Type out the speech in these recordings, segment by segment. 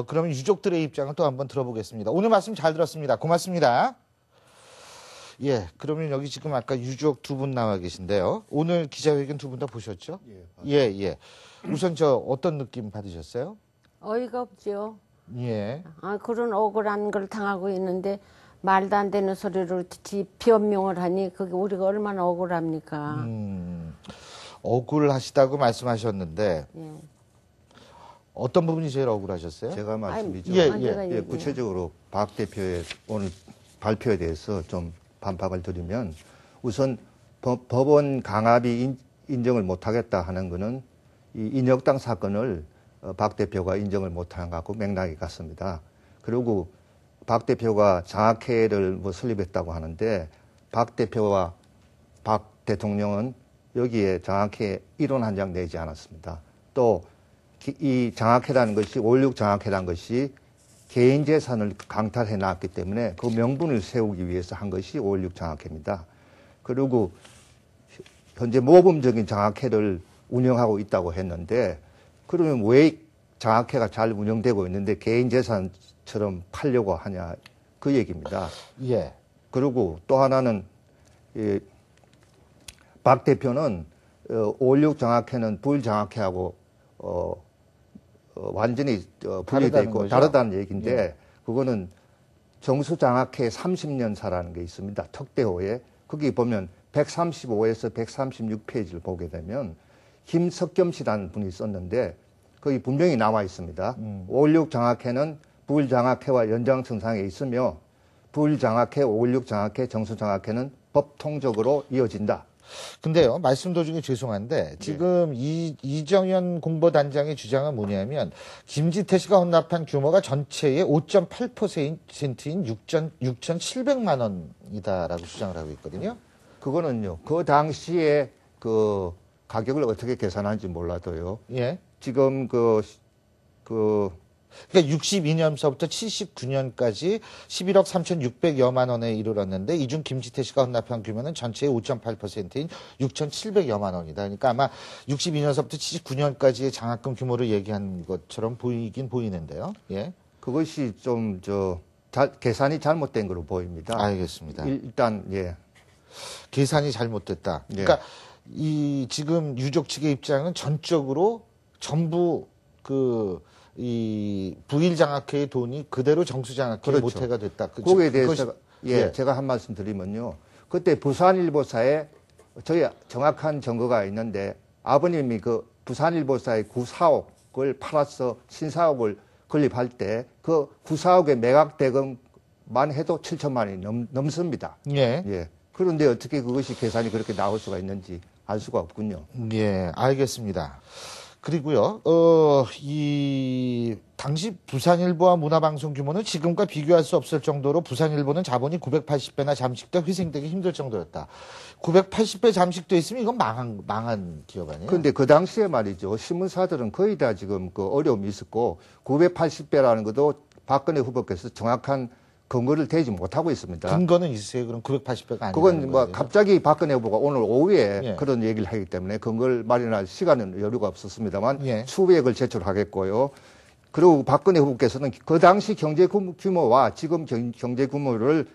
그러면 유족들의 입장을 또 한번 들어보겠습니다. 오늘 말씀 잘 들었습니다. 고맙습니다. 예, 그러면 여기 지금 아까 유족 두 분 나와 계신데요. 오늘 기자회견 두 분 다 보셨죠? 예. 우선 어떤 느낌 받으셨어요? 어이가 없죠. 예. 그런 억울한 걸 당하고 있는데 말도 안 되는 소리로 변명을 하니 그게 우리가 얼마나 억울합니까? 억울하시다고 말씀하셨는데 예. 어떤 부분이 제일 억울하셨어요? 제가 말씀드리죠. 예. 구체적으로 박 대표의 오늘 발표에 대해서 좀 반박을 드리면 우선 법원 강압이 인정을 못하겠다 하는 것은 이 인혁당 사건을 박 대표가 인정을 못하는 것 같고 맥락이 같습니다. 그리고 박 대표가 장학회를 설립했다고 하는데 박 대표와 박 대통령은 여기에 장학회 이론 한 장 내지 않았습니다. 또 이 장학회라는 것이 5.16 장학회라는 것이 개인 재산을 강탈해 놨기 때문에 그 명분을 세우기 위해서 한 것이 5.16 장학회입니다. 그리고 현재 모범적인 장학회를 운영하고 있다고 했는데 그러면 왜 장학회가 잘 운영되고 있는데 개인 재산처럼 팔려고 하냐 그 얘기입니다. 예. 그리고 또 하나는 박 대표는 5.16 장학회는 부일 장학회하고 완전히 분리되어 있고 다르다는 얘기인데 예. 그거는 정수장학회 30년사라는 게 있습니다. 특대호에 거기 보면 135에서 136페이지를 보게 되면 김석겸 씨라는 분이 썼는데 거기 분명히 나와 있습니다. 5.16 장학회는 부일 장학회와 연장선상에 있으며 부일 장학회, 5.16 장학회, 정수장학회는 법통적으로 이어진다. 근데요, 말씀 도중에 죄송한데, 지금 이정현 공보단장의 주장은 뭐냐면, 김지태 씨가 헌납한 규모가 전체의 5.8%인 6,700만 원이다라고 주장을 하고 있거든요. 그거는요, 그 당시에 그 가격을 어떻게 계산하는지 몰라도요. 예. 지금 그러니까 62년서부터 79년까지 11억 3,600여만 원에 이르렀는데 이 중 김지태 씨가 헌납한 규모는 전체의 5.8%인 6,700여만 원이다. 그러니까 아마 62년서부터 79년까지의 장학금 규모를 얘기한 것처럼 보이긴 보이는데요. 예. 그것이 좀 계산이 잘못된 걸로 보입니다. 알겠습니다. 일단 예. 계산이 잘못됐다. 그러니까 이 지금 유족 측의 입장은 전적으로 전부 이 부일 장학회의 돈이 그대로 정수 장학회 모태가 됐다. 거기에 대해서 제가 한 말씀 드리면요. 그때 부산일보사에 저희 정확한 증거가 있는데 아버님이 그 부산일보사의 9사옥을 팔아서 신사옥을 건립할 때 그 9사옥의 매각 대금만 해도 7천만 원이 넘습니다. 예. 그런데 어떻게 그것이 계산이 그렇게 나올 수가 있는지 알 수가 없군요. 예, 알겠습니다. 그리고요, 이 당시 부산일보와 문화방송 규모는 지금과 비교할 수 없을 정도로 부산일보는 자본이 980배나 잠식돼 회생되기 힘들 정도였다. 980배 잠식돼 있으면 이건 망한 기업 아니에요? 그런데 그 당시에 말이죠. 신문사들은 거의 다 지금 그 어려움이 있었고 980배라는 것도 박근혜 후보께서 정확한 근거를 대지 못하고 있습니다. 근거는 있으세요? 그럼 980배가 아니에요? 그건 뭐 갑자기 박근혜 후보가 오늘 오후에 그런 얘기를 하기 때문에 근거를 마련할 시간은 여유가 없었습니다만 추후에 제출하겠고요. 그리고 박근혜 후보께서는 그 당시 경제 규모와 지금 경제 규모를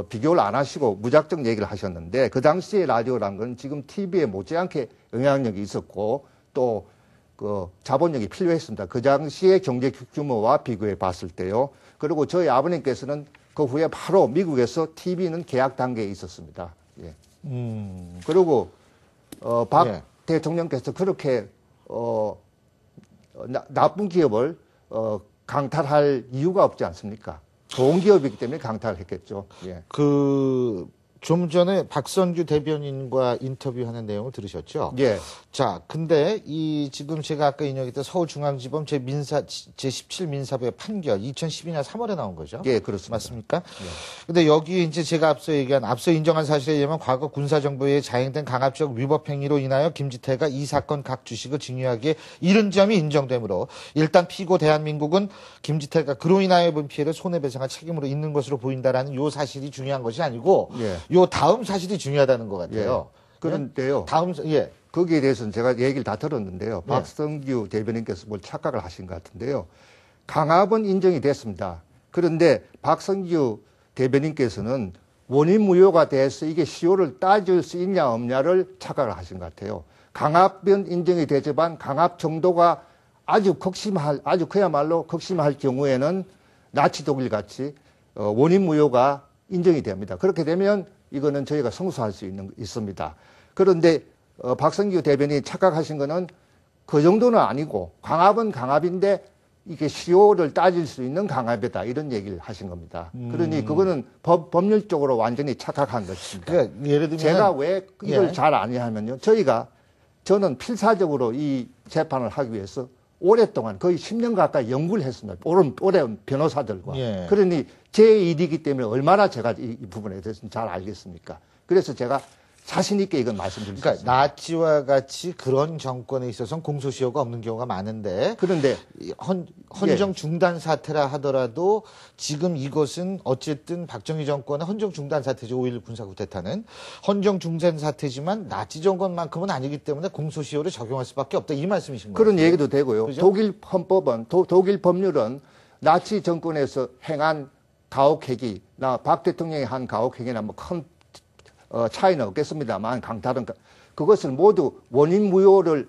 비교를 안 하시고 무작정 얘기를 하셨는데 그 당시에 라디오란 건 지금 TV에 못지않게 영향력이 있었고 또 그 자본력이 필요했습니다. 그 당시의 경제 규모와 비교해 봤을 때요. 그리고 저희 아버님께서는 그 후에 바로 미국에서 TV는 계약 단계에 있었습니다. 예. 그리고 박 대통령께서 그렇게 나쁜 기업을 강탈할 이유가 없지 않습니까? 좋은 기업이기 때문에 강탈을 했겠죠. 예. 좀 전에 박선규 대변인과 인터뷰하는 내용을 들으셨죠? 예. 자, 근데 지금 제가 아까 인용했던 서울중앙지법 제17민사부의 판결 2012년 3월에 나온 거죠? 예, 그렇습니다. 맞습니까? 예. 근데 여기 이제 제가 앞서 인정한 사실에 의하면 과거 군사정부에 자행된 강압적 위법 행위로 인하여 김지태가 이 사건 각 주식을 증여하기에 이른 점이 인정되므로 일단 피고 대한민국은 김지태가 그로 인하여 입은 피해를 손해배상할 책임으로 있는 것으로 보인다라는 요 사실이 중요한 것이 아니고 요 다음 사실이 중요하다는 것 같아요. 그런데요. 거기에 대해서는 제가 얘기를 다 들었는데요. 박성규 대변인께서 뭘 착각을 하신 것 같은데요. 강압은 인정이 됐습니다. 그런데 박성규 대변인께서는 원인 무효가 돼서 이게 시효를 따질 수 있냐 없냐를 착각을 하신 것 같아요. 강압은 인정이 되지만 강압 정도가 아주 그야말로 극심할 경우에는 나치 독일 같이 원인 무효가 인정이 됩니다. 그렇게 되면 이거는 저희가 성수할 수 있습니다. 그런데 박성규 대변인이 착각하신 거는 그 정도는 아니고 강압은 강압인데 이게 시효를 따질 수 있는 강압이다 이런 얘기를 하신 겁니다. 그러니 그거는 법률적으로 완전히 착각한 것입니다. 그러니까 예를 들면 제가 왜 이걸 잘 아냐면요. 저는 필사적으로 이 재판을 하기 위해서 오랫동안 거의 10년 가까이 연구를 했습니다. 오랜 변호사들과. 예. 그러니 제 일이기 때문에 얼마나 제가 이 부분에 대해서는 잘 알겠습니까? 그래서 제가 자신 있게 이건 말씀드릴 수 그러니까 있습니다. 나치와 같이 그런 정권에 있어서는 공소시효가 없는 경우가 많은데 그런데 헌정 중단 사태라 하더라도 지금 이것은 어쨌든 박정희 정권의 헌정 중단 사태죠. 5.16 군사 쿠데타는 헌정 중단 사태지만 나치 정권만큼은 아니기 때문에 공소시효를 적용할 수밖에 없다 이 말씀이신 거예요. 그런 얘기도 되고요. 그죠? 독일 헌법은 독일 법률은 나치 정권에서 행한 가혹행위나 박 대통령이 한 가혹행위나 뭐 큰 차이는 없겠습니다만 강탈은 그것을 모두 원인 무효를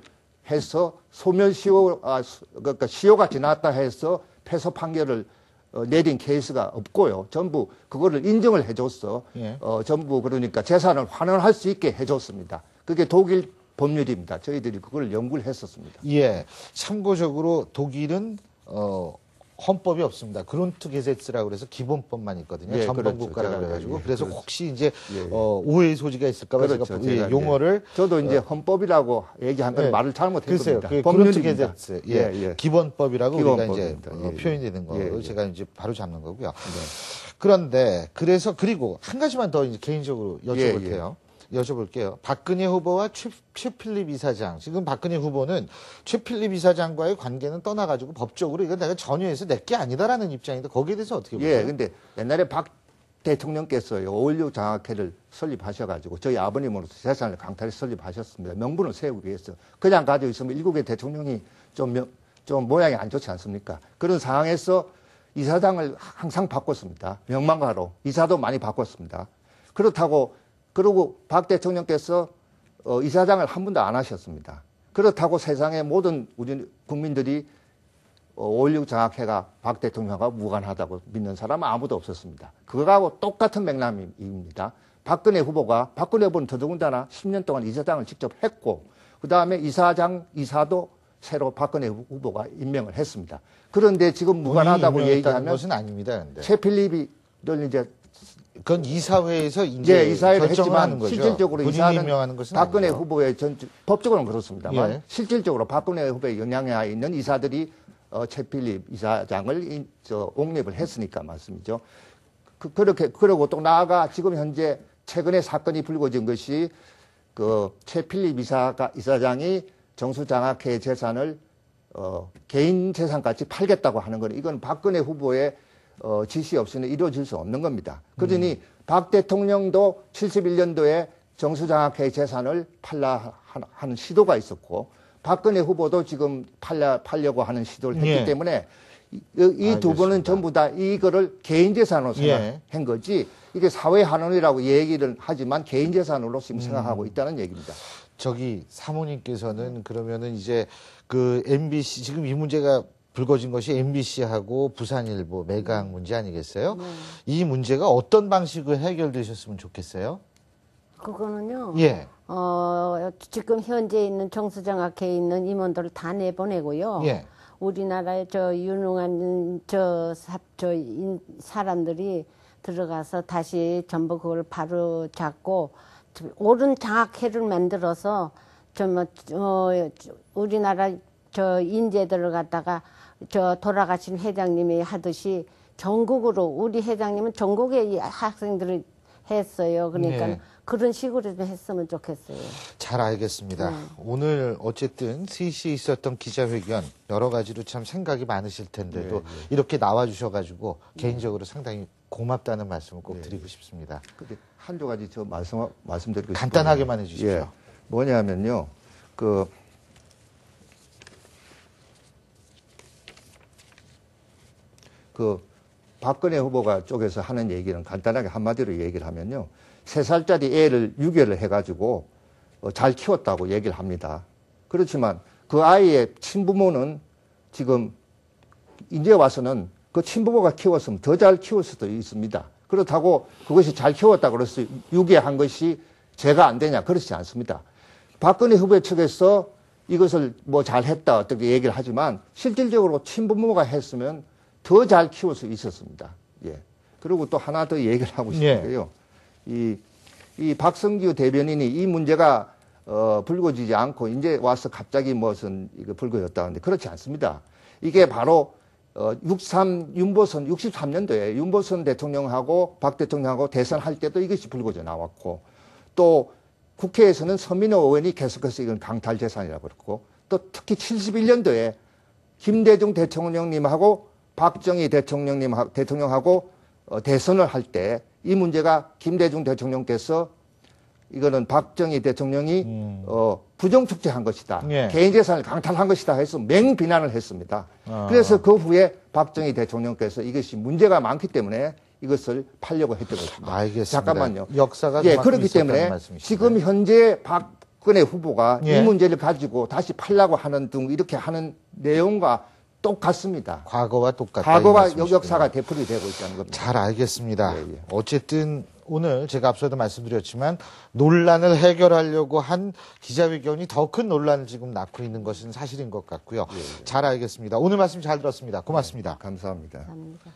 해서 소멸시효 그러니까 시효가 지났다 해서 패소 판결을 내린 케이스가 없고요. 전부 그거를 인정을 해줬어. 예. 전부 그러니까 재산을 환원할 수 있게 해줬습니다. 그게 독일 법률입니다. 저희들이 그걸 연구를 했었습니다. 예. 참고적으로 독일은 헌법이 없습니다. 그룬트게세츠라고 그래서 기본법만 있거든요. 예, 전범 그렇죠. 국가라고 제가, 그래가지고 예, 그래서 그렇죠. 혹시 이제 예. 오해의 소지가 있을까봐 그렇죠. 제가 용어를 저도 이제 헌법이라고 얘기한 건 말을 글쎄요. 잘못했습니다. 그 법률입니다. 그룬트게세츠, 기본법이라고 우리가 이제 표현이 되는 거 제가 이제 바로 잡는 거고요. 그런데 그리고 한 가지만 더 이제 개인적으로 여쭤볼게요. 박근혜 후보와 최필립 이사장. 지금 박근혜 후보는 최필립 이사장과의 관계는 떠나가지고 법적으로 이건 내가 전유해서 내 게 아니다라는 입장인데 거기에 대해서 어떻게 보세요? 예, 근데 옛날에 박 대통령께서요, 5.16 장학회를 설립하셔가지고 저희 아버님으로서 재산을 강탈해서 설립하셨습니다. 명분을 세우기 위해서. 그냥 가지고 있으면 일국의 대통령이 좀 모양이 안 좋지 않습니까? 그런 상황에서 이사장을 항상 바꿨습니다. 명망가로. 이사도 많이 바꿨습니다. 그리고 박 대통령께서 이사장을 한 번도 안 하셨습니다. 그렇다고 세상의 모든 우리 국민들이 5.16 장학회가 박 대통령과 무관하다고 믿는 사람은 아무도 없었습니다. 그거하고 똑같은 맥락입니다. 박근혜 후보는 더더군다나 10년 동안 이사장을 직접 했고, 그 다음에 이사도 새로 박근혜 후보가 임명을 했습니다. 그런데 지금 무관하다고 얘기하면 것은 아닙니다. 근데. 최필립을 이제 그건 이사회에서 이제 이사회를 결정을 하는 했지만 거죠. 실질적으로 본인이 이사는 임명하는 것은 박근혜 아니죠. 후보의 법적으로는 그렇습니다만 예. 실질적으로 박근혜 후보의 영향하에 있는 이사들이 최필립 이사장을 옹립을 했으니까 말씀이죠. 그러고 또 나아가 지금 현재 최근에 사건이 불거진 것이 그 최필립 이사장이 정수장학회 재산을 개인 재산같이 팔겠다고 하는 건 이건 박근혜 후보의 지시 없이는 이루어질 수 없는 겁니다. 그러니 박 대통령도 71년도에 정수장학회 재산을 팔라 하는 시도가 있었고 박근혜 후보도 지금 팔려고 하는 시도를 했기 때문에 이 두 분은 전부 다 이거를 개인 재산으로 생각한 거지 이게 사회 환원이라고 얘기를 하지만 개인 재산으로 지금 생각하고 있다는 얘기입니다. 저기 사모님께서는 그러면은 이제 그 MBC 지금 이 문제가 불거진 것이 MBC하고 부산일보 매각 문제 아니겠어요? 이 문제가 어떤 방식으로 해결되셨으면 좋겠어요? 그거는요. 예. 지금 현재 있는 정수장학회에 있는 임원들을 다 내보내고요. 예. 우리나라의 유능한 사람들이 들어가서 다시 전부 그걸 바로 잡고 옳은 장학회를 만들어서 우리나라 인재들을 갖다가 돌아가신 회장님이 하듯이 전국으로 우리 회장님은 전국의 학생들을 했어요. 그러니까 네. 그런 식으로 좀 했으면 좋겠어요. 잘 알겠습니다. 오늘 어쨌든 3시에 있었던 기자회견 여러 가지로 참 생각이 많으실 텐데도 이렇게 나와주셔가지고 개인적으로 상당히 고맙다는 말씀을 꼭 드리고 싶습니다. 근데 한두 가지 저 말씀드리고 싶어요. 간단하게만 해주십시오. 예. 뭐냐면요. 그 박근혜 후보가 쪽에서 하는 얘기는 간단하게 한마디로 얘기를 하면요. 3살짜리 애를 유괴를 해가지고 잘 키웠다고 얘기를 합니다. 그렇지만 그 아이의 친부모는 지금 이제 와서는 그 친부모가 키웠으면 더 잘 키울 수도 있습니다. 그렇다고 그것이 잘 키웠다 그래서 유괴한 것이 죄가 안 되냐? 그렇지 않습니다. 박근혜 후보 측에서 이것을 뭐 잘했다 어떻게 얘기를 하지만 실질적으로 친부모가 했으면 더 잘 키울 수 있었습니다. 예. 그리고 또 하나 더 얘기를 하고 싶은데요. 이 박성규 대변인이 이 문제가 불거지지 않고 이제 와서 갑자기 무슨 이거 불거졌다는데 그렇지 않습니다. 이게 바로 63년도에 윤보선 대통령하고 박 대통령하고 대선할 때도 이것이 불거져 나왔고 또 국회에서는 서민호 의원이 계속해서 이건 강탈재산이라고 그랬고 또 특히 71년도에 김대중 대통령님하고 박정희 대통령하고 대선을 할 때 이 문제가 김대중 대통령께서 이거는 박정희 대통령이 부정축제한 것이다. 예. 개인 재산을 강탈한 것이다 해서 맹비난을 했습니다. 그래서 그 후에 박정희 대통령께서 이것이 문제가 많기 때문에 이것을 팔려고 했던 것입니다. 알겠습니다. 잠깐만요. 역사가 예, 그만큼 그렇기 있었다는 때문에 말씀이시네. 지금 현재 박근혜 후보가 예. 이 문제를 가지고 다시 팔려고 하는 등 이렇게 하는 내용과 똑같습니다. 과거와 똑같다. 과거와 이 말씀이시군요. 역사가 되풀이 되고 있다는 겁니다. 잘 알겠습니다. 예, 예. 어쨌든 오늘 제가 앞서도 말씀드렸지만 논란을 해결하려고 한 기자회견이 더 큰 논란을 지금 낳고 있는 것은 사실인 것 같고요. 잘 알겠습니다. 오늘 말씀 잘 들었습니다. 고맙습니다. 감사합니다. 감사합니다.